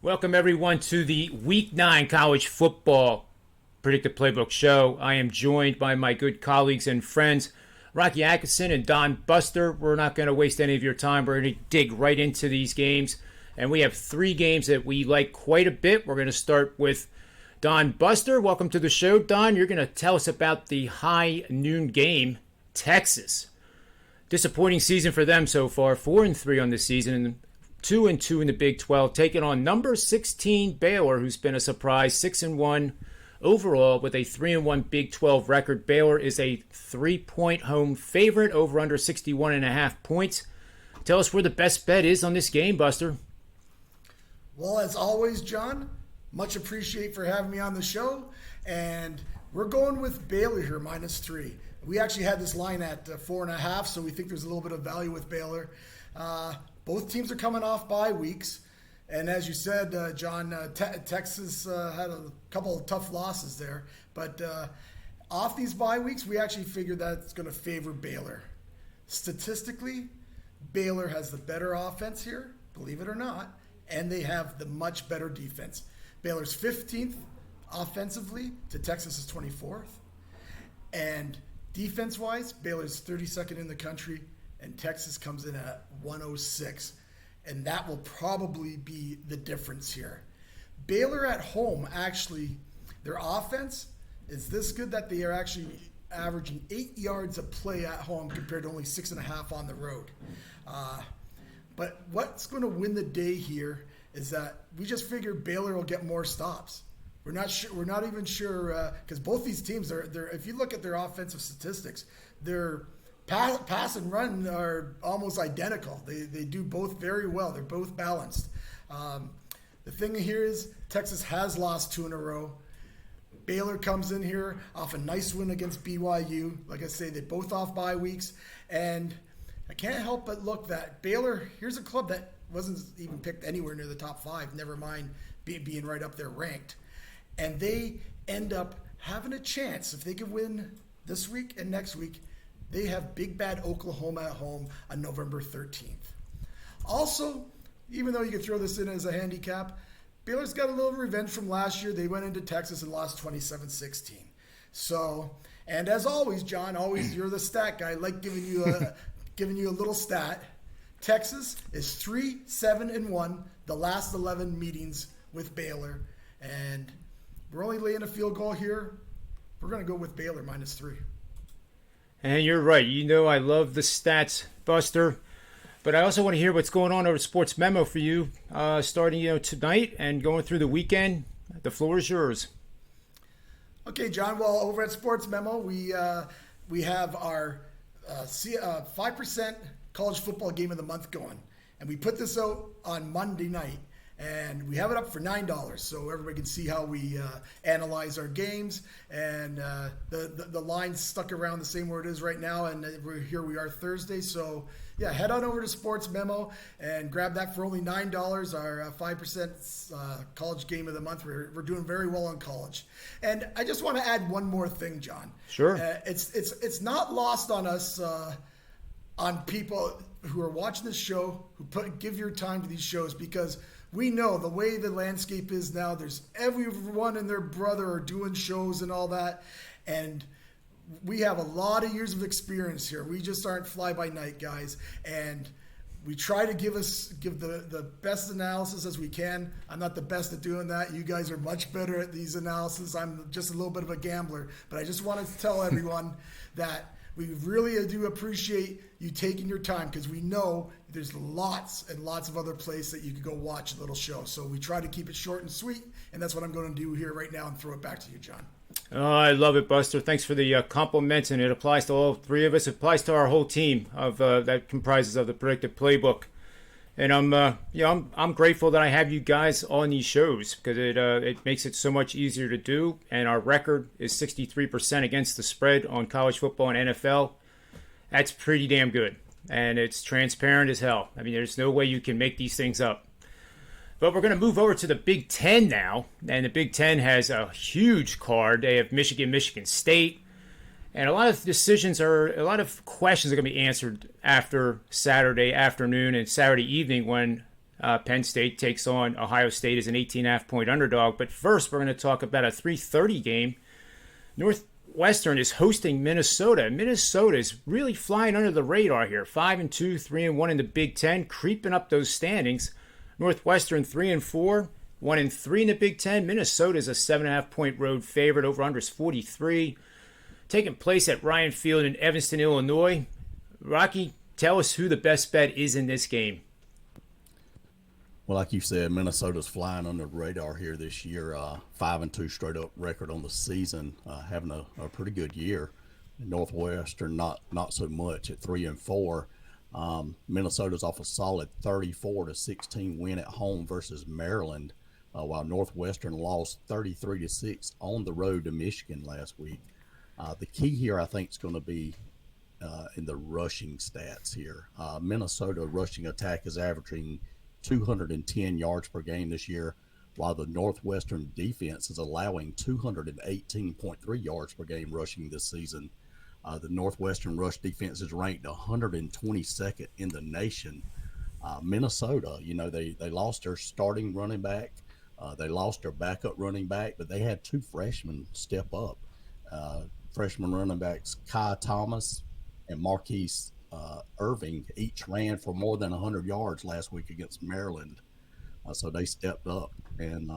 Welcome, everyone, to the Week 9 College Football Predictive Playbook show. I am joined by my good colleagues and friends, Rocky Atkinson and Don Buster. We're not going to waste any of your time. We're going to dig right into these games. And we have three games that we like quite a bit. We're going to start with Don Buster. Welcome to the show, Don. You're going to tell us about the high noon game, Texas. Disappointing season for them so far, 4-3 on the season, and 2-2 in the Big 12, taking on number 16 Baylor, who's been a surprise, 6-1 overall with a 3-1 Big 12 record. Baylor is a 3-point home favorite, over under 61.5 points. Tell us where the best bet is on this game, Buster. Well, as always, John, much appreciate for having me on the show. And we're going with Baylor here, -3. We actually had this line at 4.5, so we think there's a little bit of value with Baylor. Both teams are coming off bye weeks. And as you said, John, Texas had a couple of tough losses there. But off these bye weeks, we actually figured that it's going to favor Baylor. Statistically, Baylor has the better offense here, believe it or not, and they have the much better defense. Baylor's 15th offensively to Texas's 24th. And defense-wise, Baylor's 32nd in the country, and Texas comes in at 106. And that will probably be the difference here. Baylor at home, actually, their offense is this good that they are actually averaging 8 yards a play at home compared to only 6.5 on the road. But what's going to win the day here is that we just figure Baylor will get more stops. We're not sure. We're not even sure because both these teams are. If you look at their offensive statistics, their pass and run are almost identical. They do both very well. They're both balanced. The thing here is Texas has lost 2 in a row. Baylor comes in here off a nice win against BYU. Like I say, they both off bye weeks, and I can't help but look that Baylor. Here's a club that wasn't even picked anywhere near the top 5. Never mind being right up there ranked. And they end up having a chance. If they can win this week and next week, they have big bad Oklahoma at home on November 13th. Also, even though you could throw this in as a handicap, Baylor's got a little revenge from last year. They went into Texas and lost 27-16. So, and as always, John, always you're the stat guy. I like giving you a little stat. Texas is 3-7-1 the last 11 meetings with Baylor, and we're only laying a field goal here. We're going to go with Baylor -3. And you're right. You know I love the stats, Buster. But I also want to hear what's going on over SportsMemo for you, starting tonight and going through the weekend. The floor is yours. Okay, John. Well, over at SportsMemo, we have our 5% college football game of the month going, and we put this out on Monday night. And we have it up for $9, so everybody can see how we analyze our games. And the line's stuck around the same where it is right now, and here we are Thursday. So, yeah, head on over to SportsMemo and grab that for only $9, our 5% college game of the month. We're doing very well on college. And I just want to add one more thing, John. Sure. It's not lost on us, on people who are watching this show, who give your time to these shows, because we know the way the landscape is now, there's everyone and their brother are doing shows and all that. And we have a lot of years of experience here. We just aren't fly-by-night guys. And we try to give the best analysis as we can. I'm not the best at doing that. You guys are much better at these analysis. I'm just a little bit of a gambler. But I just wanted to tell everyone that we really do appreciate you taking your time, because we know there's lots and lots of other places that you could go watch a little show. So we try to keep it short and sweet, and that's what I'm going to do here right now and throw it back to you, John. Oh, I love it, Buster. Thanks for the compliments, and it applies to all three of us. It applies to our whole team of that comprises of the Predictive Playbook. And I'm grateful that I have you guys on these shows, because it makes it so much easier to do. And our record is 63% against the spread on college football and NFL. That's pretty damn good, and it's transparent as hell. I mean, there's no way you can make these things up. But we're going to move over to the Big Ten now, and the Big Ten has a huge card. They have Michigan, Michigan State, and a lot of questions are going to be answered after Saturday afternoon and Saturday evening when Penn State takes on Ohio State as an 18.5-point underdog. But first, we're going to talk about a 3:30 game. Northwestern is hosting Minnesota. Minnesota is really flying under the radar here. 5-2, 3-1 in the Big Ten, creeping up those standings. Northwestern 3-4, 1-3 in the Big Ten. Minnesota is a 7.5-point road favorite. Over/under is 43. Taking place at Ryan Field in Evanston, Illinois. Rocky, tell us who the best bet is in this game. Well, like you said, Minnesota's flying under the radar here this year. 5-2 straight up record on the season, having a pretty good year. Northwestern not so much at 3-4. Minnesota's off a solid 34-16 win at home versus Maryland, while Northwestern lost 33-6 on the road to Michigan last week. The key here, I think, is going to be in the rushing stats here. Minnesota rushing attack is averaging 210 yards per game this year, while the Northwestern defense is allowing 218.3 yards per game rushing this season. The Northwestern rush defense is ranked 122nd in the nation. Minnesota, they lost their starting running back. They lost their backup running back, but they had two freshmen step up. Freshman running backs Kai Thomas and Marquise Irving each ran for more than 100 yards last week against Maryland. So they stepped up and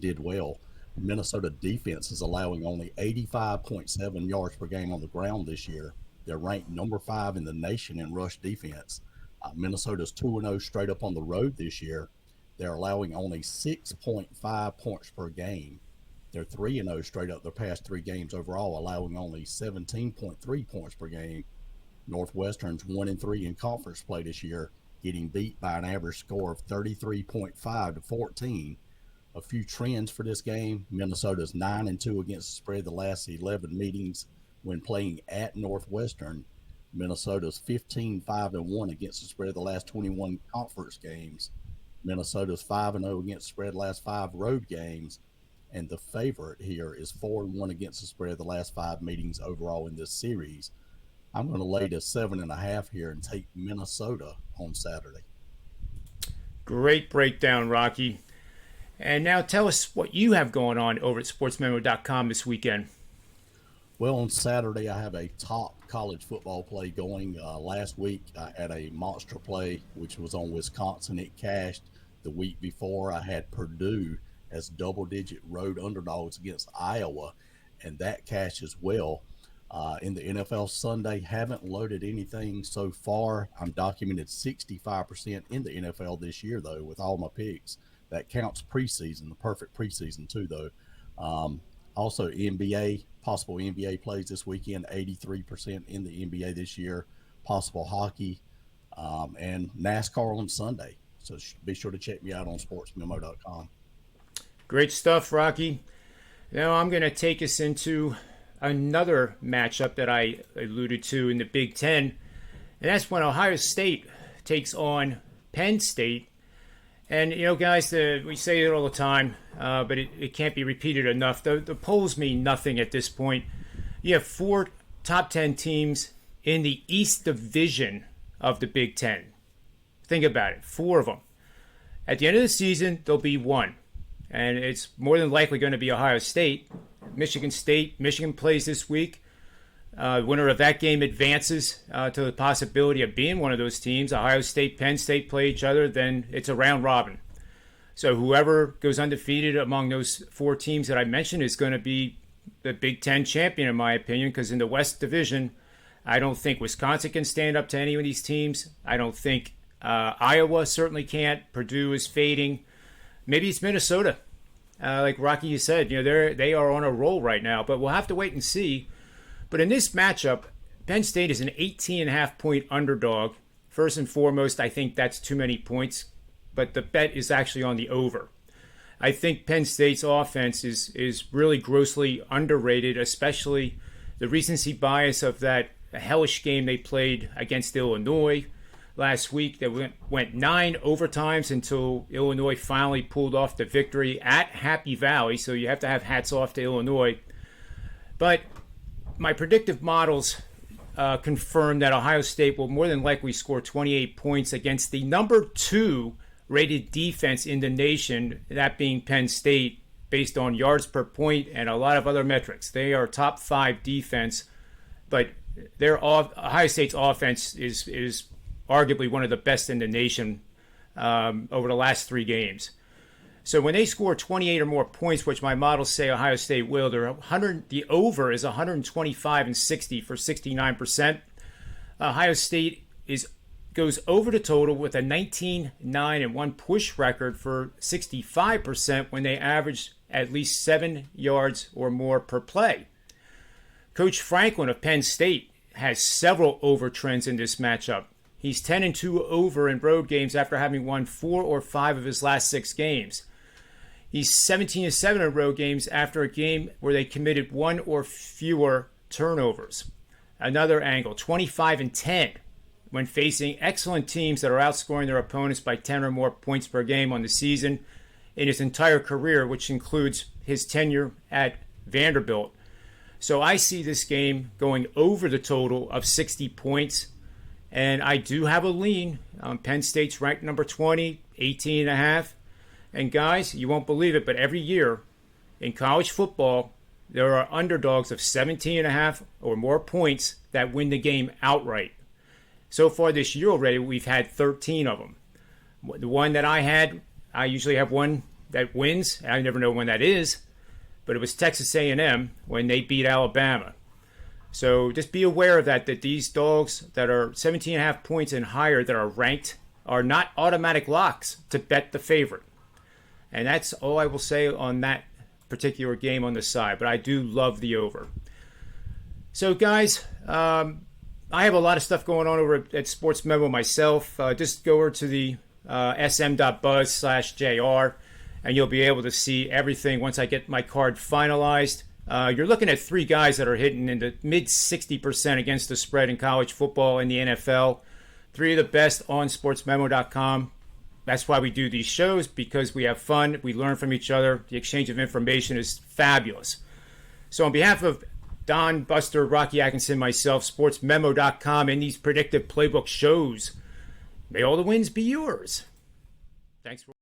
did well. Minnesota defense is allowing only 85.7 yards per game on the ground this year. They're ranked number 5 in the nation in rush defense. Minnesota's 2-0 straight up on the road this year. They're allowing only 6.5 points per game. They're 3-0 straight up their past 3 games overall, allowing only 17.3 points per game. Northwestern's 1-3 in conference play this year, getting beat by an average score of 33.5-14. A few trends for this game: Minnesota's 9-2 against the spread the last 11 meetings when playing at Northwestern. Minnesota's 15-5-1 against the spread the last 21 conference games. Minnesota's 5-0 against the spread the last 5 road games. And the favorite here is 4-1 against the spread the last 5 meetings overall in this series. I'm going to lay to 7.5 here and take Minnesota on Saturday. Great breakdown, Rocky. And now tell us what you have going on over at sportsmemo.com this weekend. Well, on Saturday, I have a top college football play going. Last week, I had a monster play, which was on Wisconsin. It cashed. The week before, I had Purdue as double-digit road underdogs against Iowa, and that cashed as well. In the NFL Sunday, haven't loaded anything so far. I'm documented 65% in the NFL this year, though, with all my picks. That counts preseason, the perfect preseason, too, though. Also, NBA, possible NBA plays this weekend, 83% in the NBA this year, possible hockey, and NASCAR on Sunday. So be sure to check me out on sportsmemo.com. Great stuff, Rocky. Now I'm going to take us into another matchup that I alluded to in the Big Ten, and that's when Ohio State takes on Penn State. And, guys, we say it all the time, but it can't be repeated enough. The polls mean nothing at this point. You have 4 top 10 teams in the East Division of the Big Ten. Think about it, 4 of them. At the end of the season, there'll be 1. And it's more than likely going to be Ohio State. Michigan plays this week. The winner of that game advances to the possibility of being one of those teams. Ohio State, Penn State play each other, then it's a round robin. So whoever goes undefeated among those 4 teams that I mentioned is going to be the Big Ten champion, in my opinion, because in the West Division, I don't think Wisconsin can stand up to any of these teams. I don't think Iowa certainly can't. Purdue is fading. Maybe it's Minnesota. Like Rocky, you said, they are on a roll right now, but we'll have to wait and see. But in this matchup, Penn State is an 18.5-point underdog. First and foremost, I think that's too many points, but the bet is actually on the over. I think Penn State's offense is really grossly underrated, especially the recency bias of that hellish game they played against Illinois last week. That went 9 overtimes until Illinois finally pulled off the victory at Happy Valley, so you have to have hats off to Illinois. But my predictive models confirm that Ohio State will more than likely score 28 points against the number 2 rated defense in the nation, that being Penn State, based on yards per point and a lot of other metrics. They are top 5 defense, but Ohio State's offense is arguably one of the best in the nation over the last 3 games. So when they score 28 or more points, which my models say Ohio State will, the over is 125 and 60 for 69%. Ohio State goes over the total with a 19-9-1 push record for 65% when they average at least 7 yards or more per play. Coach Franklin of Penn State has several over trends in this matchup. He's 10-2 over in road games after having won 4 or 5 of his last 6 games. He's 17-7 in road games after a game where they committed 1 or fewer turnovers. Another angle, 25-10 when facing excellent teams that are outscoring their opponents by 10 or more points per game on the season in his entire career, which includes his tenure at Vanderbilt. So I see this game going over the total of 60 points, and I do have a lean. Penn State's ranked number 20, 18.5. And guys, you won't believe it, but every year in college football, there are underdogs of 17.5 or more points that win the game outright. So far this year already, we've had 13 of them. The one that I usually have one that wins. I never know when that is, but it was Texas A&M when they beat Alabama. So just be aware of that these dogs that are 17.5 points and higher that are ranked are not automatic locks to bet the favorite. And that's all I will say on that particular game on the side. But I do love the over. So, guys, I have a lot of stuff going on over at SportsMemo myself. Just go over to the sm.buzz/JR, and you'll be able to see everything once I get my card finalized. You're looking at 3 guys that are hitting in the mid-60% against the spread in college football and the NFL. 3 of the best on SportsMemo.com. That's why we do these shows, because we have fun, we learn from each other. The exchange of information is fabulous. So on behalf of Don, Buster, Rocky Atkinson, myself, SportsMemo.com, and these predictive playbook shows, may all the wins be yours. Thanks for